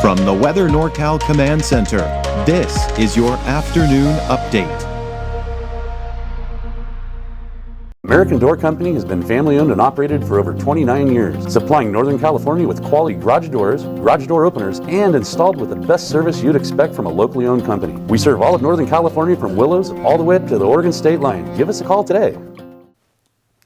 From the Weather NorCal Command Center, this is your afternoon update. American Door Company has been family-owned and operated for over 29 years, supplying Northern California with quality garage doors, garage door openers, and installed with the best service you'd expect from a locally owned company. We serve all of Northern California from Willows all the way to the Oregon state line. Give us a call today.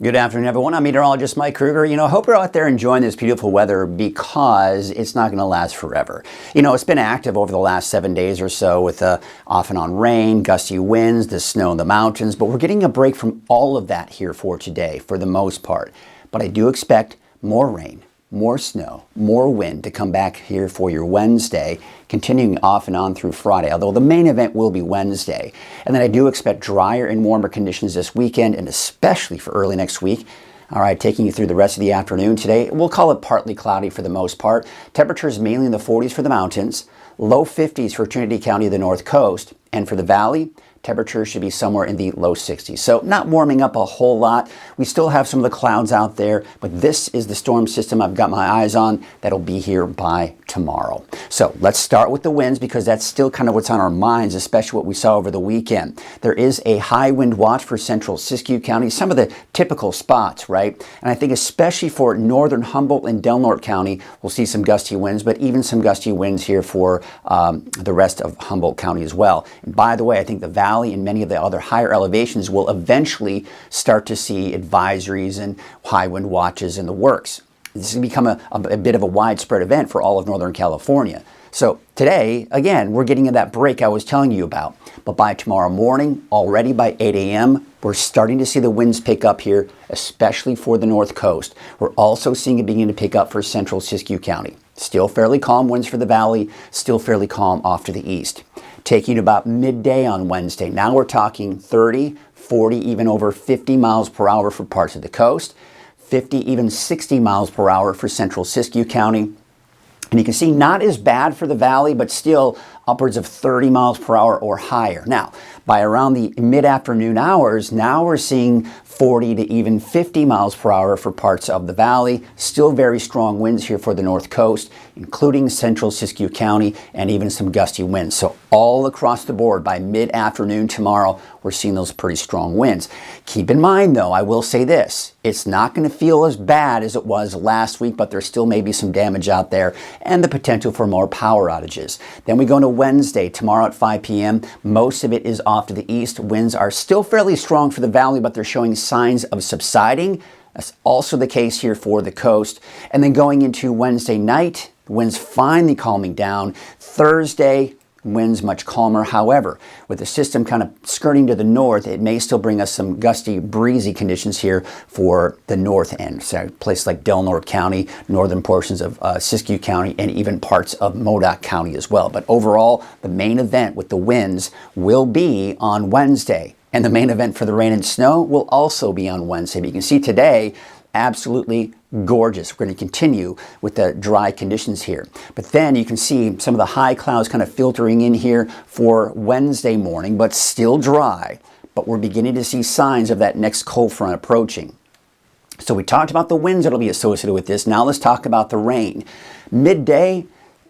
Good afternoon, everyone. I'm Meteorologist Mike Krueger. I hope you're out there enjoying this beautiful weather because it's not going to last forever. It's been active over the last 7 days or so with off and on rain, gusty winds, the snow in the mountains, but we're getting a break from all of that here for today for the most part. But I do expect more rain, more snow, more wind to come back here for your Wednesday, continuing off and on through Friday, although the main event will be Wednesday. And then I do expect drier and warmer conditions this weekend, and especially for early next week. All right, taking you through the rest of the afternoon today, we'll call it partly cloudy for the most part. Temperatures mainly in the 40s for the mountains, low 50s for Trinity County, the north coast, and for the valley, temperatures should be somewhere in the low 60s. So not warming up a whole lot. We still have some of the clouds out there, but this is the storm system I've got my eyes on that'll be here by tomorrow. So let's start with the winds because that's still kind of what's on our minds, especially what we saw over the weekend. There is a high wind watch for central Siskiyou County, some of the typical spots, right? And I think especially for northern Humboldt and Del Norte County, we'll see some gusty winds, but even some gusty winds here for the rest of Humboldt County as well. And by the way, I think the valley and many of the other higher elevations will eventually start to see advisories and high wind watches in the works. This is going to become a bit of a widespread event for all of Northern California. So today, again, we're getting that break I was telling you about. But by tomorrow morning, already by 8 a.m., we're starting to see the winds pick up here, especially for the north coast. We're also seeing it begin to pick up for central Siskiyou County. Still fairly calm winds for the valley, still fairly calm off to the east. Taking about midday on Wednesday. Now we're talking 30, 40, even over 50 miles per hour for parts of the coast, 50, even 60 miles per hour for central Siskiyou County. And you can see not as bad for the valley, but still upwards of 30 miles per hour or higher. Now, by around the mid-afternoon hours, now we're seeing 40 to even 50 miles per hour for parts of the valley. Still very strong winds here for the north coast, including central Siskiyou County and even some gusty winds. So all across the board by mid-afternoon tomorrow, we're seeing those pretty strong winds. Keep in mind though, I will say this, it's not going to feel as bad as it was last week, but there still may be some damage out there and the potential for more power outages. Then we go into Wednesday, tomorrow at 5 p.m. Most of it is off to the east. Winds are still fairly strong for the valley, but they're showing signs of subsiding. That's also the case here for the coast. And then going into Wednesday night, winds finally calming down. Thursday, winds much calmer. However, with the system kind of skirting to the north, it may still bring us some gusty, breezy conditions here for the north end. So places like Del Norte County, northern portions of Siskiyou County, and even parts of Modoc County as well. But overall, the main event with the winds will be on Wednesday. And the main event for the rain and snow will also be on Wednesday. But you can see today, absolutely gorgeous. We're going to continue with the dry conditions here. But then you can see some of the high clouds kind of filtering in here for Wednesday morning, but still dry. But we're beginning to see signs of that next cold front approaching. So we talked about the winds that will be associated with this. Now let's talk about the rain. Midday,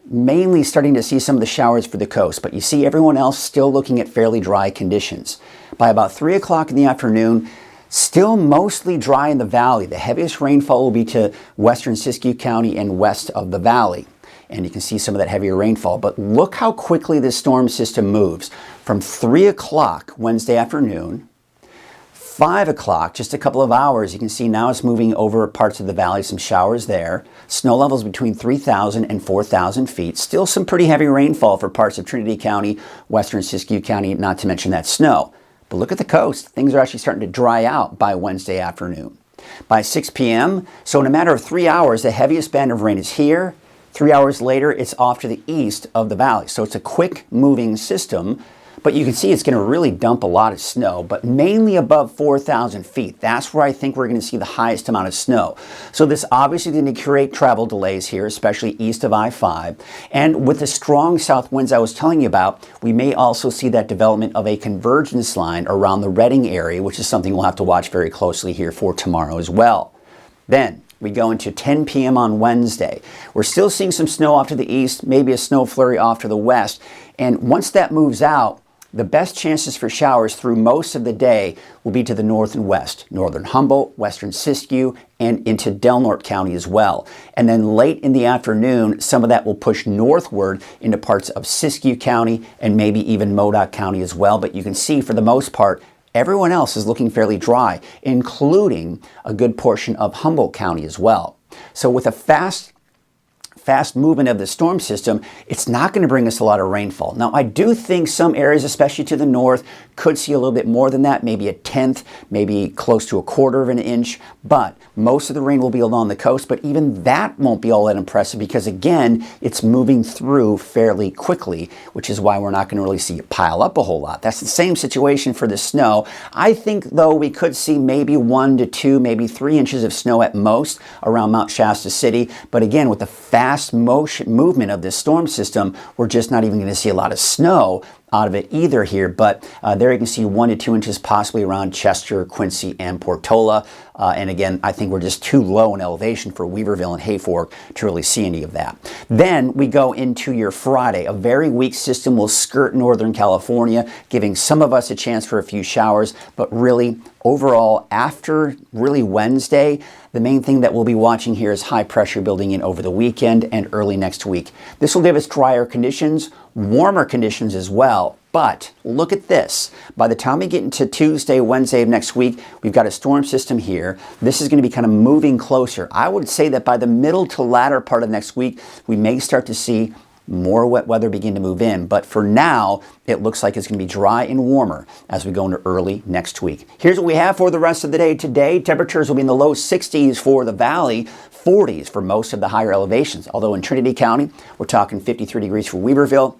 mainly starting to see some of the showers for the coast, but you see everyone else still looking at fairly dry conditions. By about 3 o'clock in the afternoon, still mostly dry in the valley. The heaviest rainfall will be to western Siskiyou County and west of the valley. And you can see some of that heavier rainfall. But look how quickly this storm system moves. From 3 o'clock Wednesday afternoon, 5 o'clock, just a couple of hours, you can see now it's moving over parts of the valley, some showers there. Snow levels between 3,000 and 4,000 feet. Still some pretty heavy rainfall for parts of Trinity County, western Siskiyou County, not to mention that snow. But look at the coast. Things are actually starting to dry out by Wednesday afternoon. By 6 p.m., so in a matter of 3 hours, the heaviest band of rain is here. 3 hours later, it's off to the east of the valley. So it's a quick moving system, but you can see it's going to really dump a lot of snow, but mainly above 4,000 feet. That's where I think we're going to see the highest amount of snow. So this obviously going to create travel delays here, especially east of I-5. And with the strong south winds I was telling you about, we may also see that development of a convergence line around the Redding area, which is something we'll have to watch very closely here for tomorrow as well. Then, We go into 10 p.m. on Wednesday. We're still seeing some snow off to the east, maybe a snow flurry off to the west. And once that moves out, the best chances for showers through most of the day will be to the north and west, northern Humboldt, western Siskiyou, and into Del Norte County as well. And then late in the afternoon, some of that will push northward into parts of Siskiyou County and maybe even Modoc County as well. But you can see for the most part, everyone else is looking fairly dry, including a good portion of Humboldt County as well. So with a fast movement of the storm system, it's not going to bring us a lot of rainfall. Now, I do think some areas, especially to the north, could see a little bit more than that, maybe a tenth, maybe close to a quarter of an inch, but most of the rain will be along the coast, but even that won't be all that impressive because, again, it's moving through fairly quickly, which is why we're not going to really see it pile up a whole lot. That's the same situation for the snow. I think, though, we could see maybe 1 to 2, maybe 3 inches of snow at most around Mount Shasta City, but again, with the fast movement of this storm system, we're just not even going to see a lot of snow out of it either here, but there you can see 1 to 2 inches possibly around Chester, Quincy, and Portola. And again, I think we're just too low in elevation for Weaverville and Hayfork to really see any of that. Then we go into your Friday. A very weak system will skirt Northern California, giving some of us a chance for a few showers, but really overall, after really Wednesday, the main thing that we'll be watching here is high pressure building in over the weekend and early next week. This will give us drier conditions, warmer conditions as well. But look at this. By the time we get into Tuesday, Wednesday of next week, we've got a storm system here. This is going to be kind of moving closer. I would say that by the middle to latter part of next week, we may start to see more wet weather begin to move in. But for now, it looks like it's going to be dry and warmer as we go into early next week. Here's what we have for the rest of the day today. Temperatures will be in the low 60s for the valley, 40s for most of the higher elevations. Although in Trinity County, we're talking 53 degrees for Weaverville,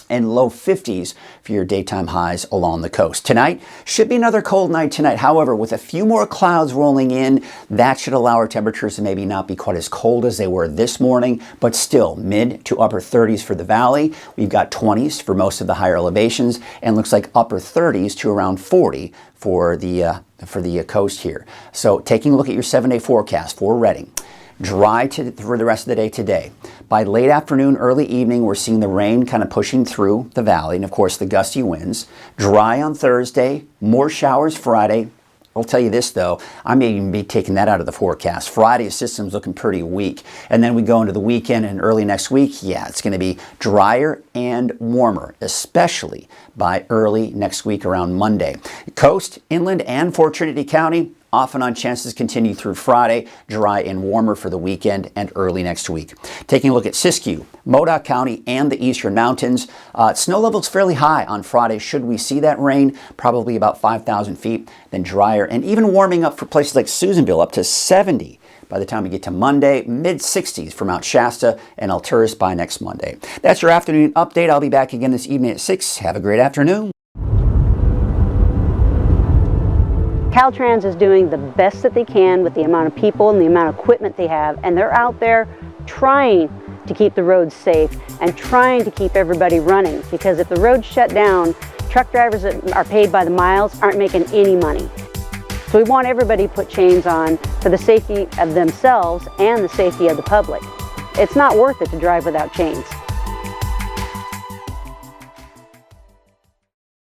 and low 50s for your daytime highs along the coast. Tonight should be another cold night tonight. However, with a few more clouds rolling in, that should allow our temperatures to maybe not be quite as cold as they were this morning, but still mid to upper 30s for the valley. We've got 20s for most of the higher elevations, and looks like upper 30s to around 40 for the coast here. So taking a look at your 7-day forecast for Redding. Dry for the rest of the day today. By late afternoon, early evening, we're seeing the rain kind of pushing through the valley and, of course, the gusty winds. Dry on Thursday, more showers Friday. I'll tell you this, though, I may even be taking that out of the forecast. Friday's system's looking pretty weak. And then we go into the weekend and early next week, yeah, it's going to be drier and warmer, especially by early next week around Monday. Coast, inland, and for Trinity County, off and on chances continue through Friday, dry and warmer for the weekend and early next week. Taking a look at Siskiyou, Modoc County, and the Eastern Mountains, snow levels fairly high on Friday. Should we see that rain? Probably about 5,000 feet, then drier and even warming up for places like Susanville up to 70 by the time we get to Monday, mid-60s for Mount Shasta and Alturas by next Monday. That's your afternoon update. I'll be back again this evening at 6. Have a great afternoon. Caltrans is doing the best that they can with the amount of people and the amount of equipment they have, and they're out there trying to keep the roads safe and trying to keep everybody running, because if the roads shut down, truck drivers that are paid by the miles aren't making any money. So we want everybody to put chains on for the safety of themselves and the safety of the public. It's not worth it to drive without chains.